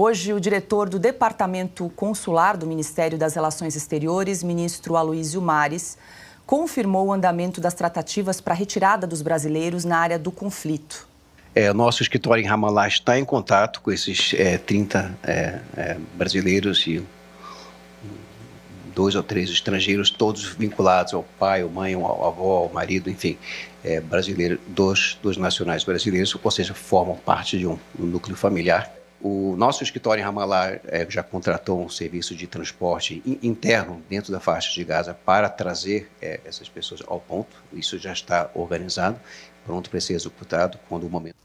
Hoje, o diretor do Departamento Consular do Ministério das Relações Exteriores, ministro Aloysio Mares, confirmou o andamento das tratativas para a retirada dos brasileiros na área do conflito. Nosso escritório em Ramallah está em contato com esses 30 brasileiros e 2 ou 3 estrangeiros, todos vinculados ao pai, à mãe, ao avó, ao marido, enfim, brasileiro, dos nacionais brasileiros, ou seja, formam parte de um núcleo familiar. O nosso escritório em Ramallah já contratou um serviço de transporte interno dentro da faixa de Gaza para trazer essas pessoas ao ponto. Isso já está organizado, pronto para ser executado quando o momento.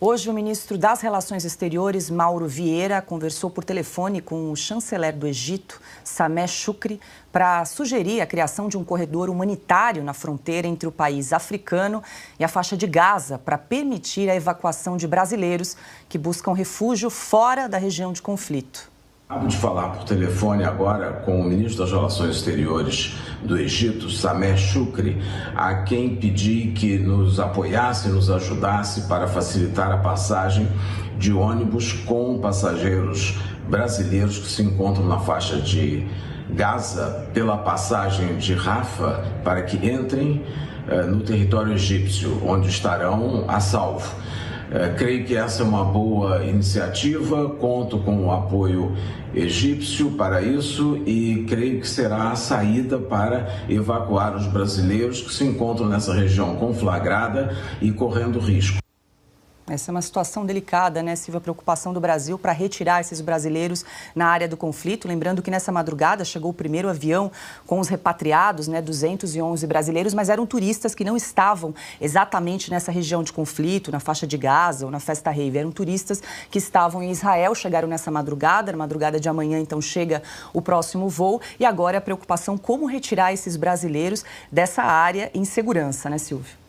Hoje, o ministro das Relações Exteriores, Mauro Vieira, conversou por telefone com o chanceler do Egito, Sameh Shoukry, para sugerir a criação de um corredor humanitário na fronteira entre o país africano e a faixa de Gaza, para permitir a evacuação de brasileiros que buscam refúgio fora da região de conflito. Acabo de falar por telefone agora com o ministro das Relações Exteriores do Egito, Sameh Shoukry, a quem pedi que nos apoiasse, nos ajudasse para facilitar a passagem de ônibus com passageiros brasileiros que se encontram na faixa de Gaza pela passagem de Rafah para que entrem no território egípcio, onde estarão a salvo. Creio que essa é uma boa iniciativa, conto com o apoio egípcio para isso e creio que será a saída para evacuar os brasileiros que se encontram nessa região conflagrada e correndo risco. Essa é uma situação delicada, né, Silvia? A preocupação do Brasil para retirar esses brasileiros na área do conflito. Lembrando que nessa madrugada chegou o primeiro avião com os repatriados, né, 211 brasileiros, mas eram turistas que não estavam exatamente nessa região de conflito, na faixa de Gaza ou na Festa Rave. Eram turistas que estavam em Israel, chegaram nessa madrugada. Na madrugada de amanhã, então, chega o próximo voo. E agora a preocupação como retirar esses brasileiros dessa área em segurança, né, Silvia?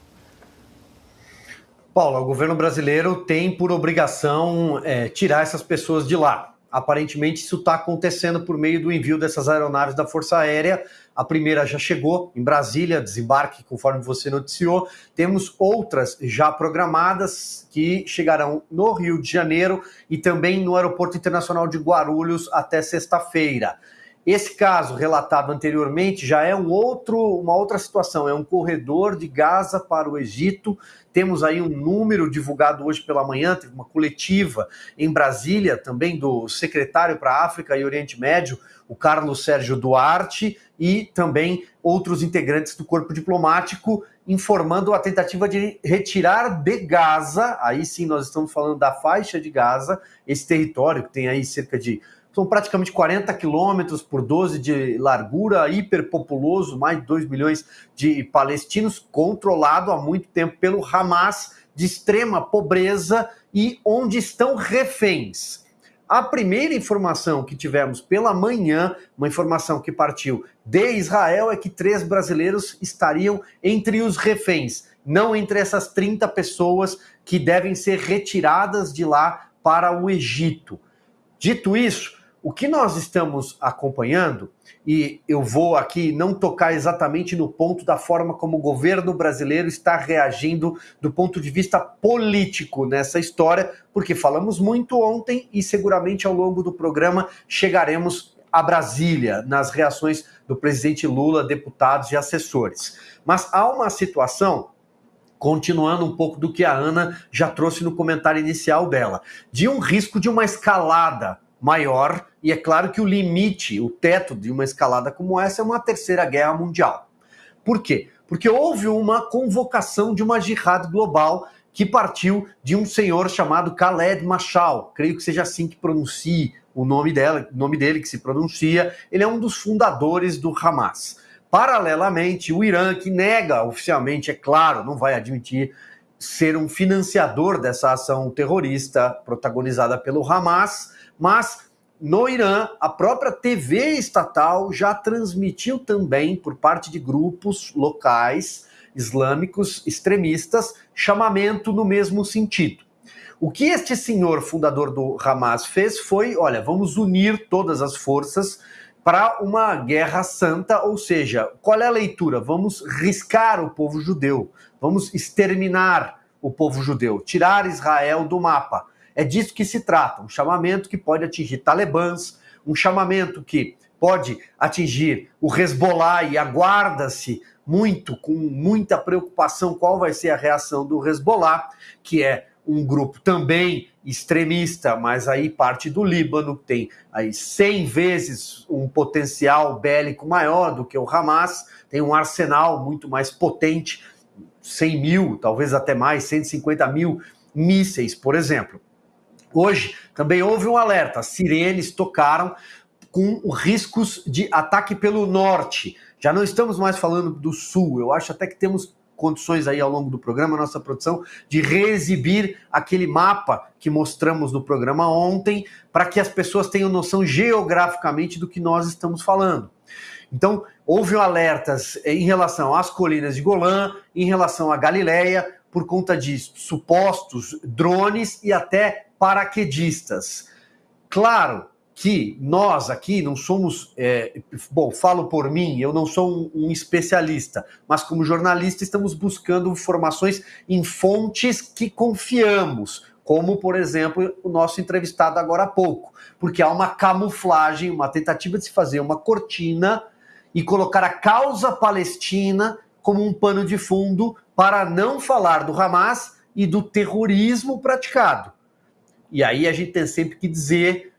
Paula, o governo brasileiro tem por obrigação tirar essas pessoas de lá. Aparentemente, isso está acontecendo por meio do envio dessas aeronaves da Força Aérea. A primeira já chegou em Brasília, desembarque, conforme você noticiou. Temos outras já programadas que chegarão no Rio de Janeiro e também no Aeroporto Internacional de Guarulhos até sexta-feira. Esse caso relatado anteriormente já é uma outra situação, é um corredor de Gaza para o Egito. Temos aí um número divulgado hoje pela manhã, teve uma coletiva em Brasília, também do secretário para a África e Oriente Médio, o Carlos Sérgio Duarte, e também outros integrantes do corpo diplomático, informando a tentativa de retirar de Gaza, aí sim nós estamos falando da faixa de Gaza, esse território que tem aí são praticamente 40 quilômetros por 12 de largura, hiperpopuloso, mais de 2 milhões de palestinos, controlado há muito tempo pelo Hamas, de extrema pobreza e onde estão reféns. A primeira informação que tivemos pela manhã, uma informação que partiu de Israel, é que 3 brasileiros estariam entre os reféns, não entre essas 30 pessoas que devem ser retiradas de lá para o Egito. Dito isso, o que nós estamos acompanhando, e eu vou aqui não tocar exatamente no ponto da forma como o governo brasileiro está reagindo do ponto de vista político nessa história, porque falamos muito ontem e seguramente ao longo do programa chegaremos a Brasília, nas reações do presidente Lula, deputados e assessores. Mas há uma situação, continuando um pouco do que a Ana já trouxe no comentário inicial dela, de um risco de uma escalada maior, e é claro que o limite, o teto de uma escalada como essa é uma terceira guerra mundial. Por quê? Porque houve uma convocação de uma jihad global que partiu de um senhor chamado Khaled Mashal, creio que seja assim que pronuncie o nome dele que se pronuncia. Ele é um dos fundadores do Hamas. Paralelamente, o Irã, que nega oficialmente, é claro, não vai admitir ser um financiador dessa ação terrorista protagonizada pelo Hamas, mas no Irã, a própria TV estatal já transmitiu também, por parte de grupos locais islâmicos extremistas, chamamento no mesmo sentido. O que este senhor fundador do Hamas fez foi, olha, vamos unir todas as forças para uma guerra santa, ou seja, qual é a leitura? Vamos riscar o povo judeu, vamos exterminar o povo judeu, tirar Israel do mapa. É disso que se trata, um chamamento que pode atingir talibãs, um chamamento que pode atingir o Hezbollah, e aguarda-se muito, com muita preocupação, qual vai ser a reação do Hezbollah, que é um grupo também extremista, mas aí parte do Líbano, tem aí 100 vezes um potencial bélico maior do que o Hamas, tem um arsenal muito mais potente, 100 mil, talvez até mais, 150 mil mísseis, por exemplo. Hoje também houve um alerta, as sirenes tocaram com riscos de ataque pelo norte. Já não estamos mais falando do sul, eu acho até que temos condições aí ao longo do programa, nossa produção, de reexibir aquele mapa que mostramos no programa ontem, para que as pessoas tenham noção geograficamente do que nós estamos falando. Então, houve alertas em relação às colinas de Golã, em relação à Galileia, por conta de supostos drones e até paraquedistas. Claro que nós aqui não somos, falo por mim, eu não sou um especialista, mas como jornalista estamos buscando informações em fontes que confiamos, como, por exemplo, o nosso entrevistado agora há pouco, porque há uma camuflagem, uma tentativa de se fazer uma cortina e colocar a causa palestina como um pano de fundo para não falar do Hamas e do terrorismo praticado. E aí a gente tem sempre que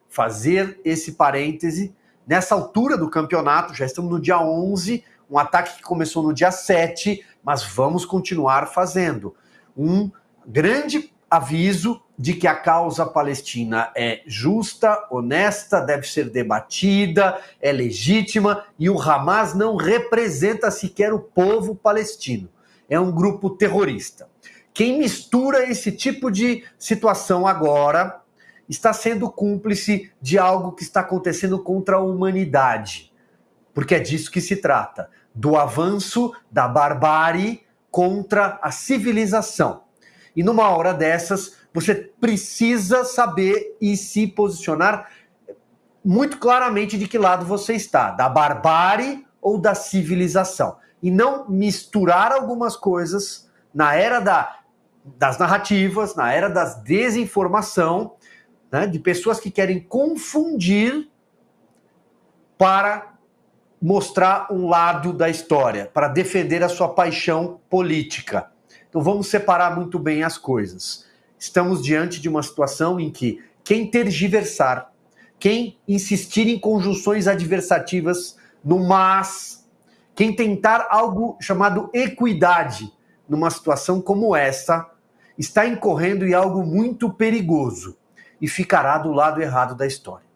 fazer esse parêntese. Nessa altura do campeonato, já estamos no dia 11, um ataque que começou no dia 7, mas vamos continuar fazendo. Um grande aviso de que a causa palestina é justa, honesta, deve ser debatida, é legítima, e o Hamas não representa sequer o povo palestino. É um grupo terrorista. Quem mistura esse tipo de situação agora está sendo cúmplice de algo que está acontecendo contra a humanidade. Porque é disso que se trata, do avanço da barbárie contra a civilização. E numa hora dessas, você precisa saber e se posicionar muito claramente de que lado você está, da barbárie ou da civilização. E não misturar algumas coisas na era das narrativas, na era da desinformação, né, de pessoas que querem confundir para mostrar um lado da história, para defender a sua paixão política. Então vamos separar muito bem as coisas. Estamos diante de uma situação em que quem tergiversar, quem insistir em conjunções adversativas no mas, quem tentar algo chamado equidade numa situação como essa, está incorrendo em algo muito perigoso e ficará do lado errado da história.